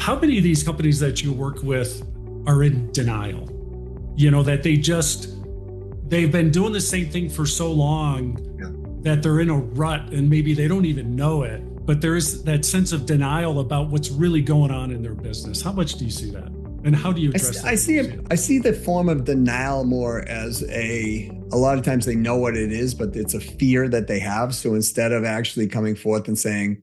how many of these companies that you work with are in denial? You know, that they've been doing the same thing for so long that they're in a rut and maybe they don't even know it, but there is that sense of denial about what's really going on in their business. How much do you see that? And how do you address that? I see the form of denial more as a lot of times they know what it is, but it's a fear that they have. So instead of actually coming forth and saying,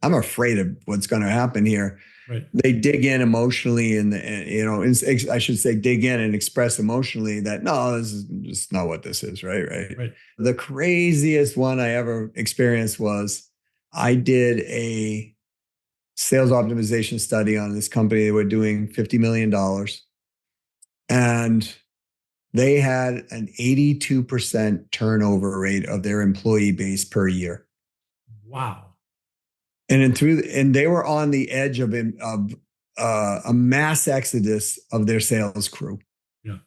I'm afraid of what's going to happen here, right, they dig in emotionally and I should say dig in and express emotionally that, no, this is just not what this is. Right. The craziest one I ever experienced was I did a sales optimization study on this company. They were doing $50 million and they had an 82% turnover rate of their employee base per year. Wow. And they were on the edge of a mass exodus of their sales crew. Yeah.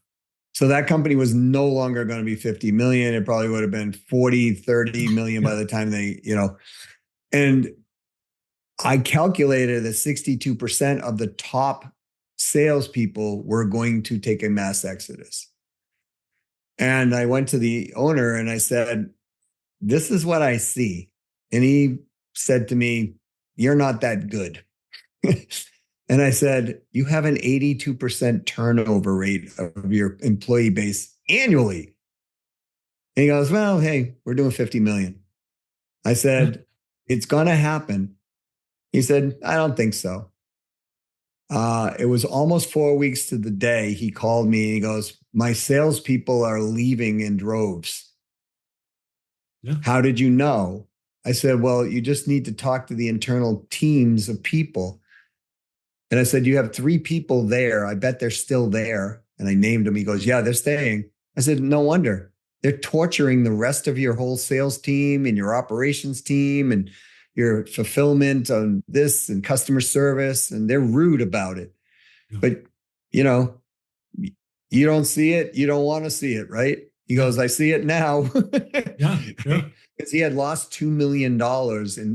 So that company was no longer going to be 50 million. It probably would have been 40, 30 million by the time and I calculated that 62% of the top salespeople were going to take a mass exodus. And I went to the owner and I said, this is what I see. And he said to me, you're not that good. And I said, you have an 82% turnover rate of your employee base annually. And he goes, well, hey, we're doing 50 million. I said, it's going to happen. He said, I don't think so. It was almost 4 weeks to the day. He called me and he goes, my salespeople are leaving in droves. Yeah. How did you know? I said, well, you just need to talk to the internal teams of people. And I said, you have 3 people there. I bet they're still there. And I named them. He goes, yeah, they're staying. I said, no wonder. They're torturing the rest of your whole sales team and your operations team and your fulfillment on this and customer service. And they're rude about it. Yeah. But, you don't see it. You don't want to see it, right? He goes, I see it now. Yeah. Because he had lost $2 million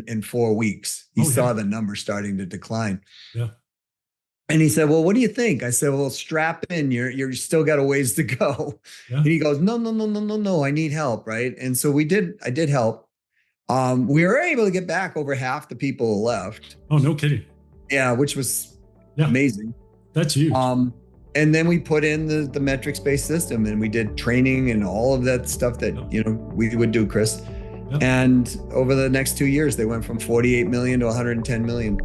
in 4 weeks. He saw the number starting to decline. Yeah. And he said, well, what do you think? I said, well, strap in. You're still got a ways to go. Yeah. And he goes, no. I need help. Right. And so I did help. We were able to get back over half the people who left. Oh, no kidding. Yeah. Which was amazing. That's huge. And then we put in the metrics-based system and we did training and all of that stuff that, we would do, Chris. Yep. And over the next 2 years, they went from 48 million to 110 million.